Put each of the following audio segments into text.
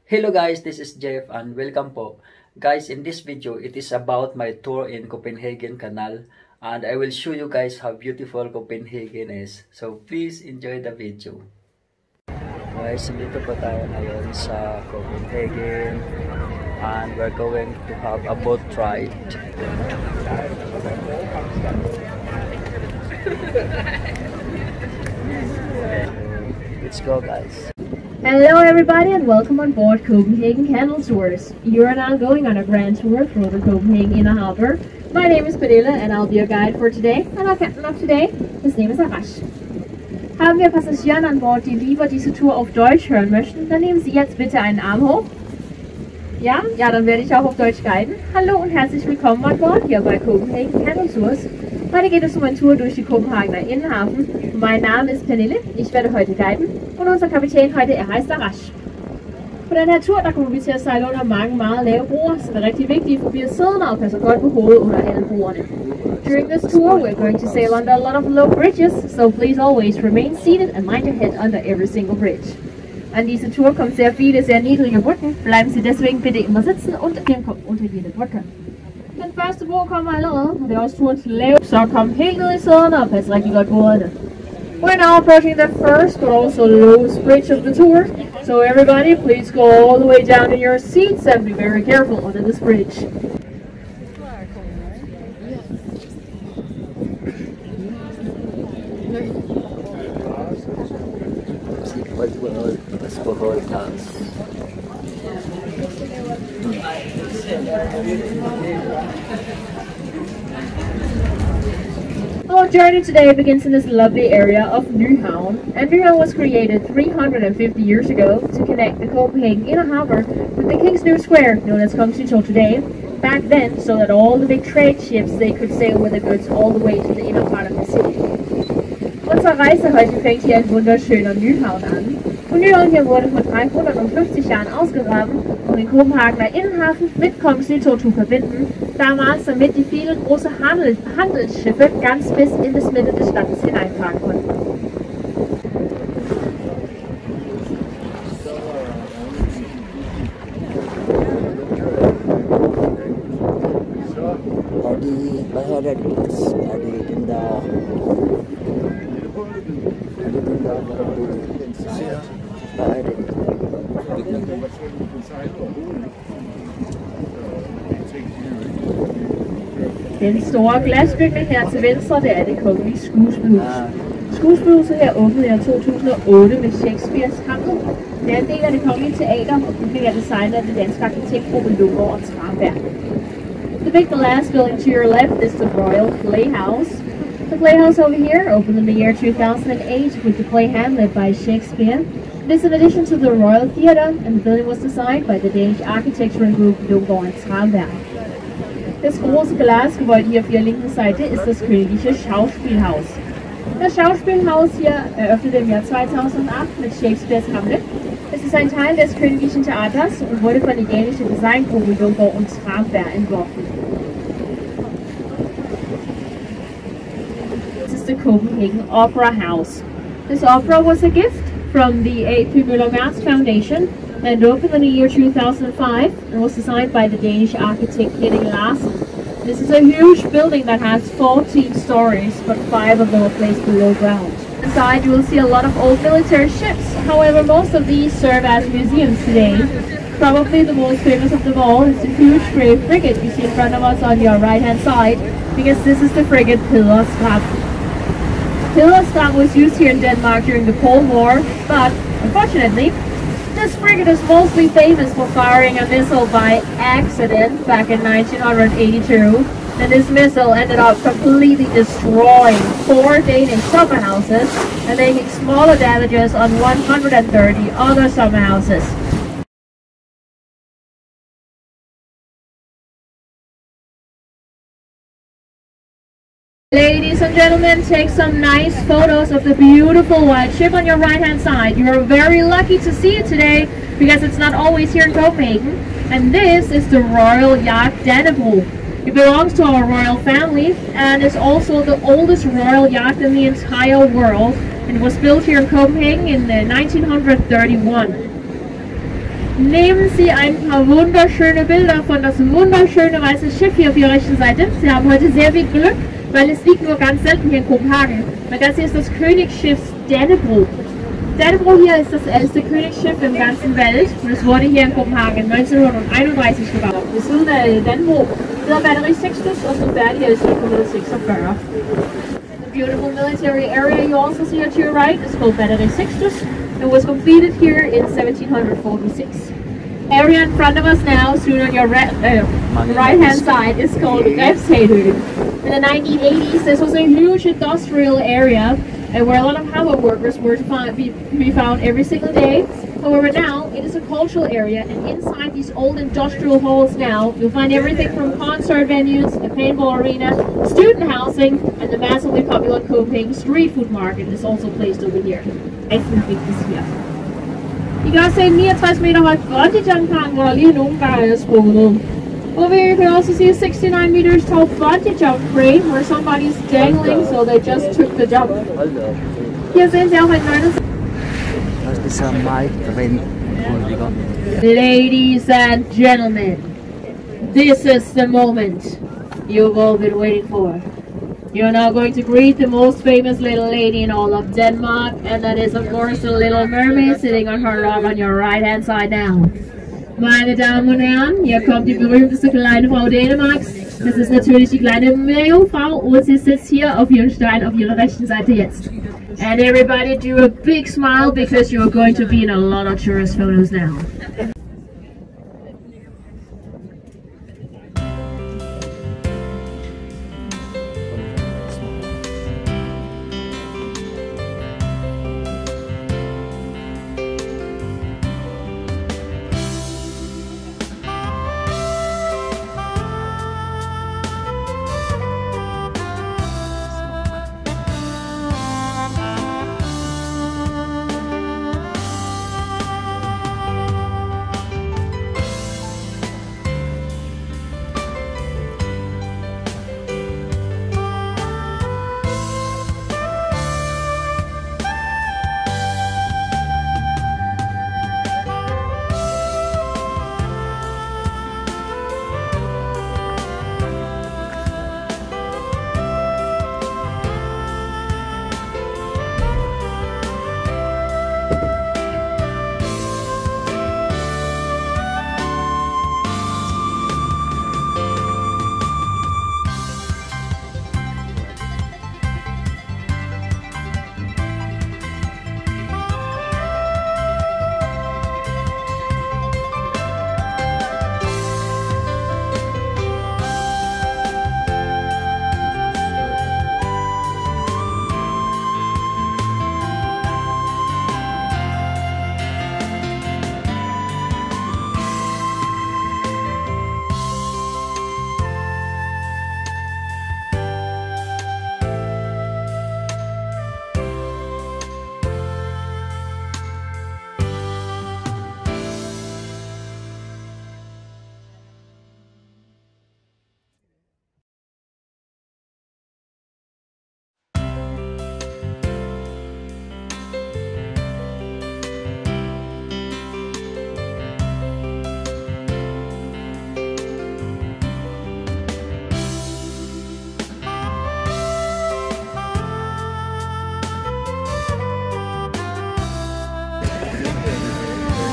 Hello guys, this is Jeff and welcome po. Guys, in this video, it is about my tour in Copenhagen Canal and I will show you guys how beautiful Copenhagen is. So please enjoy the video. Guys, dito po tayo ngayon sa Copenhagen and we're going to have a boat ride. Let's go guys. Hello everybody and welcome on board Copenhagen Canal Tours. You are now going on a grand tour through the Copenhagen Inner Harbor. My name is Pernille and I'll be your guide for today. And our captain of today, his name is Arash. Haben wir Passagiere an Bord, die lieber diese Tour auf Deutsch hören möchten, dann nehmen Sie jetzt bitte einen Arm hoch. Ja, dann werde ich auch auf Deutsch guiden. Hallo und herzlich willkommen an Bord hier bei Copenhagen Canal Tours. Heute geht es um eine Tour durch die Kopenhagener Innenhafen. Mein Name ist Pernille, ich werde heute guiden und unser Kapitän heute, heißt Arash. På den her tur, der kommer vi til at sejle under mange meget lave broer, så det er rigtig vigtigt, at I forbliver siddende og passer godt på hovedet under alle broerne. During this tour, we're going to sail under a lot of low bridges, so please always remain seated and mind your head under every single bridge. An dieser Tour kommt sehr viele sehr niedrige Brücken, bleiben Sie deswegen bitte immer sitzen und Ihren Kopf unter jede Brücke. Den første bro kommer allerede, og det er også turens lavt, så kom helt ned i sæderne og pas rigtig godt på hovederne. We're now approaching the first but also lowest bridge of the tour, so everybody please go all the way down in your seats and be very careful under this bridge. Our journey today begins in this lovely area of Nyhavn, and Nyhavn was created 350 years ago to connect the Copenhagen Inner Harbor with the King's New Square, known as Kongens Nytorv today, back then so that all the big trade ships they could sail with the goods all the way to the inner part of the city. Unsere Reise heute fängt hier in wunderschöner Nyhavn an. Und Nyhavn hier wurde vor 350 Jahren ausgegraben, um den Kopenhagener Innenhafen mit Kongens Nytorv zu verbinden, damals damit die vielen große Handelsschiffe ganz bis in das Mitte des Stadtes hineinfahren konnten. Den store glasbygning her til venstre, det er det kongelige skuespilhus. Skuespilhuset her åbnede i 2008 med Shakespeares Hamlet. Det er en del af det kongelige teater, og bygningen er designet af det danske arkitektgruppe Lundgaard og Tramberg. The big glass building to your left is the Royal Playhouse. The playhouse over here opened in the year 2008 with the play Hamlet by Shakespeare. This is in addition to the Royal Theatre, and the building was designed by the Danish architectural group Lundgaard and Tramberg. Das große Glasgebäude hier auf Ihrer linken Seite ist das Königliche Schauspielhaus. Das Schauspielhaus hier eröffnete im Jahr 2008 mit Shakespeares Hamlet. Es ist ein Teil des Königlichen Theaters und wurde von der dänischen Designgruppe Lundgaard und Tramberg entworfen. This is the Copenhagen Opera House. This opera was a gift from the A.P. Møller-Mærsk Foundation and opened in the year 2005 and was designed by the Danish architect Henning Larsen. This is a huge building that has 14 stories, but 5 of them are placed below ground. Inside you will see a lot of old military ships, however most of these serve as museums today. Probably the most famous of them all is the huge grey frigate you see in front of us on your right hand side, because this is the frigate Pederstrand. Pederstrand was used here in Denmark during the Cold War, but unfortunately this frigate is mostly famous for firing a missile by accident back in 1982. And this missile ended up completely destroying 4 Danish summer houses and making smaller damages on 130 other summer houses. Ladies and gentlemen, take some nice photos of the beautiful white ship on your right hand side. You are very lucky to see it today because it's not always here in Copenhagen. And this is the Royal Yacht Dannebroge. It belongs to our royal family and is also the oldest royal yacht in the entire world. And it was built here in Copenhagen in 1931. Nehmen Sie ein paar wunderschöne Bilder von das wunderschöne weiße Schiff hier auf Ihrer rechten Seite. Sie haben heute sehr viel Glück, weil es liegt nur ganz selten hier in Kopenhagen. Weil das hier ist das Königsschiff Dannebro. Dannebro hier ist das älteste Königsschiff im ganzen Welt und es wurde hier in Kopenhagen 1931 gebaut. Ved siden af Dannebro hedder batteri Sixtus, og så færdig er det 46. The beautiful military area you also see here to your right is called Batteri Sixtus. It was completed here in 1746. Area in front of us now, soon on your right hand side, is called Refshedøen. In the 1980s, this was a huge industrial area where a lot of power workers were to be found every single day. However, now it is a cultural area, and inside these old industrial halls now, you'll find everything from concert venues, a paintball arena, student housing, and the massively popular Copenhagen street food market is also placed over here. I think this here. I kan også se en 69 meter høj bungee jump park, hvor der lige er nogen, der er sprunget ned. Over here you can also see a 69 meters tall bungee jump crane where somebody's dangling, so they just took the jump. Her sehen Sie auch ein kleines... Ladies and gentlemen, this is the moment you've all been waiting for. You're now going to greet the most famous little lady in all of Denmark, and that is of course the Little Mermaid sitting on her rock on your right hand side now. Meine Damen und Herren, hier kommt die berühmteste kleine Frau Dänemarks. Das ist natürlich die kleine Meerjungfrau und sie sitzt hier auf ihrem Stein auf ihrer rechten Seite jetzt. And everybody do a big smile because you're going to be in a lot of tourist photos now.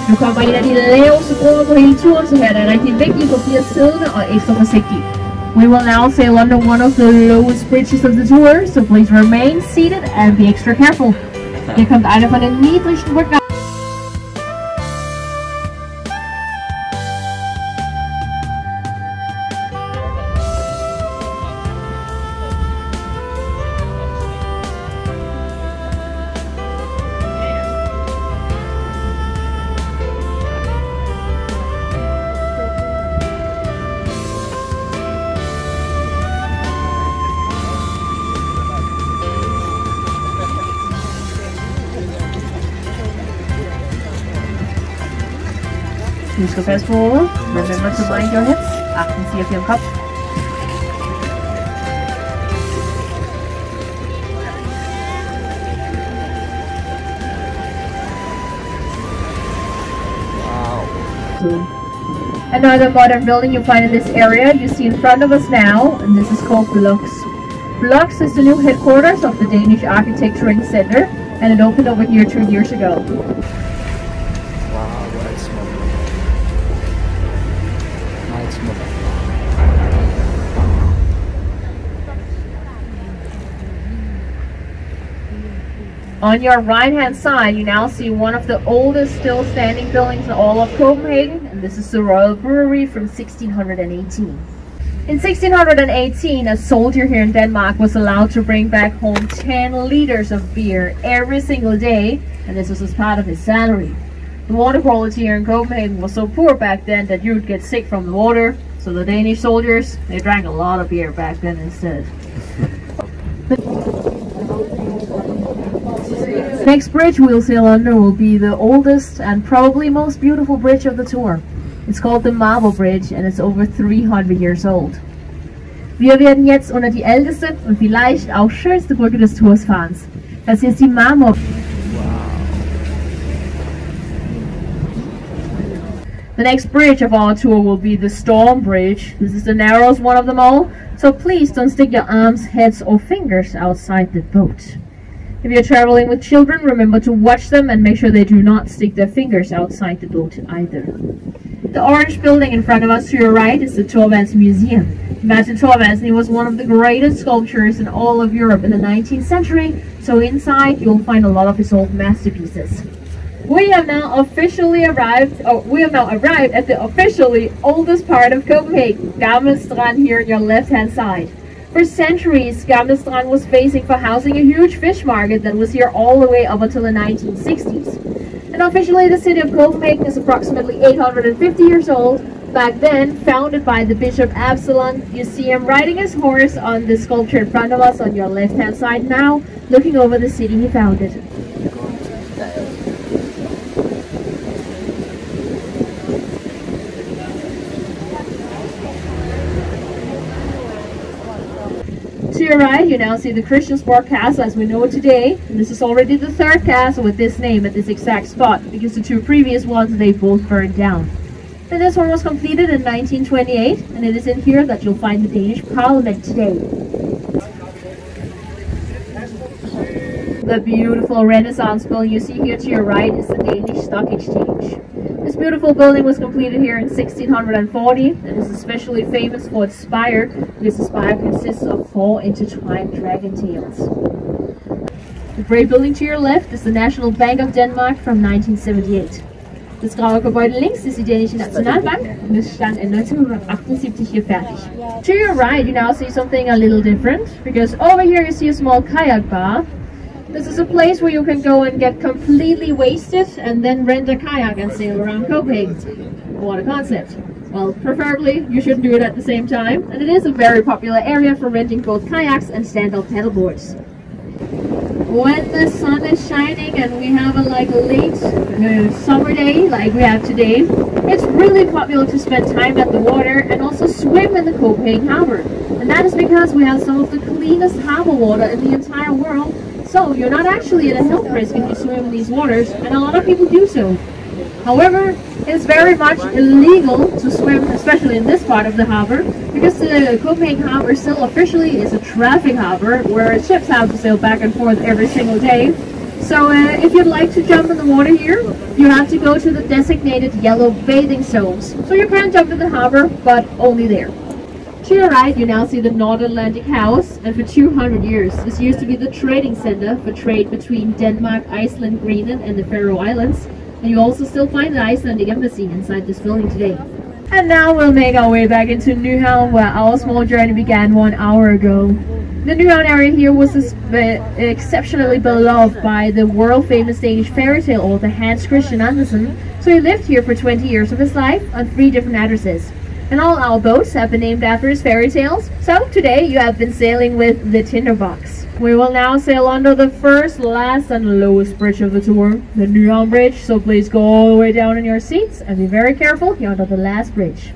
Nu kommer en af de laveste broer på hele turen, så her er det rigtig vigtigt at blive siddende og ekstra forsigtig. We will now sail under one of the lowest bridges of the tour, so please remain seated and be extra careful. Hier kommt einer von den niedrigsten Brücken. Husk at passe på hovedet. Remember to mind your hips. Achten Sie auf Ihren Kopf. Wow. tour. Another modern building you find in this area you see in front of us now, and this is called Blocks. Blocks is the new headquarters of the Danish Architecturing Center, and it opened over here 2 years ago. Wow, that's smoke. Nice smoke. On your right hand side you now see one of the oldest still standing buildings in all of Copenhagen, and this is the Royal Brewery from 1618. In 1618, a soldier here in Denmark was allowed to bring back home 10 liters of beer every single day, and this was as part of his salary. The water quality here in Copenhagen was so poor back then that you would get sick from the water, so the Danish soldiers, they drank a lot of beer back then instead. The next bridge we'll sail under will be the oldest and probably most beautiful bridge of the tour. It's called the Marble Bridge, and it's over 300 years old. Wir werden jetzt unter die älteste und vielleicht auch schönste Brücke des Tours fahren. Das hier ist die Marmor. The next bridge of our tour will be the Storm Bridge. This is the narrowest one of them all, so please don't stick your arms, heads or fingers outside the boat. If you're traveling with children, remember to watch them and make sure they do not stick their fingers outside the boat either. The orange building in front of us to your right is the Thorvalds Museum. Martin Thorvalds, he was one of the greatest sculptors in all of Europe in the 19th century, so inside you'll find a lot of his old masterpieces. We have now arrived at the officially oldest part of Copenhagen, Gamle Strand, here on your left hand side. For centuries, Gamle Strand was facing for housing a huge fish market that was here all the way up until the 1960s. And officially the city of Copenhagen is approximately 850 years old. Back then, founded by the Bishop Absalon. You see him riding his horse on the sculpture in front of us on your left hand side now, looking over the city he founded. To your right, you now see the Christiansborg Castle as we know it today. And this is already the third castle with this name at this exact spot, because the two previous ones, they both burned down. And this one was completed in 1928, and it is in here that you'll find the Danish Parliament today. The beautiful Renaissance building you see here to your right is the Danish Stock Exchange. This beautiful building was completed here in 1640 and is especially famous for its spire, because the spire consists of 4 intertwined dragon tails. The grey building to your left is the National Bank of Denmark from 1978. Det Skravergebäude links ist die dänische Nationalbank med stand in 1978 hier fertig. To your right you now see something a little different, because over here you see a small kayak bar. This is a place where you can go and get completely wasted and then rent a kayak and sail around Copenhagen. What a concept. Well, preferably you shouldn't do it at the same time, and it is a very popular area for renting both kayaks and stand-up paddleboards. When the sun is shining and we have a late summer day like we have today, it's really popular to spend time at the water and also swim in the Copenhagen harbor. And that is because we have some of the cleanest harbor water in the entire world. So you're not actually at a health risk if you swim in these waters, and a lot of people do so. However, it's very much illegal to swim, especially in this part of the harbor, because the Copenhagen harbor still officially is a traffic harbor where ships have to sail back and forth every single day. So if you'd like to jump in the water here, you have to go to the designated yellow bathing zones. So you can jump in the harbor, but only there. To your right, you now see the North Atlantic House, and for 200 years, this used to be the trading center for trade between Denmark, Iceland, Greenland, and the Faroe Islands. And you also still find the Icelandic embassy inside this building today. And now we'll make our way back into Nyhavn, where our small journey began 1 hour ago. The Nyhavn area here was exceptionally beloved by the world-famous Danish fairy tale author Hans Christian Andersen, so he lived here for 20 years of his life on 3 different addresses. And all our boats have been named after his fairy tales, so today you have been sailing with the Tinderbox. We will now sail under the first, last and lowest bridge of the tour, the Nyhavn Bridge, so please go all the way down in your seats and be very careful here under the last bridge.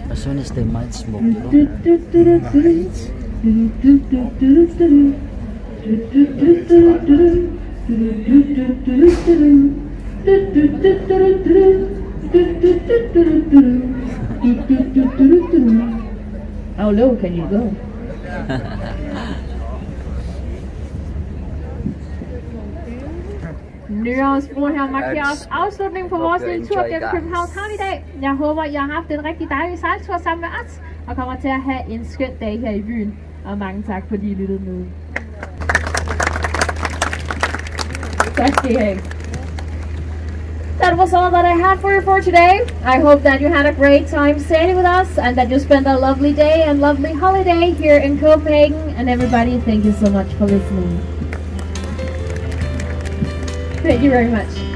As soon as they might smoke, How low can you go? Nyhavnsbroen her markerer også afslutningen på vores lille tur gennem Københavns Havn i dag. Jeg håber, I har haft en rigtig dejlig sejltur sammen med os, og kommer til at have en skøn dag her i byen. Og mange tak, fordi I lyttede med. Tak skal I have. That was all that I had for you for today. I hope that you had a great time sailing with us and that you spent a lovely day and lovely holiday here in Copenhagen. And everybody, thank you so much for listening. Thank you very much.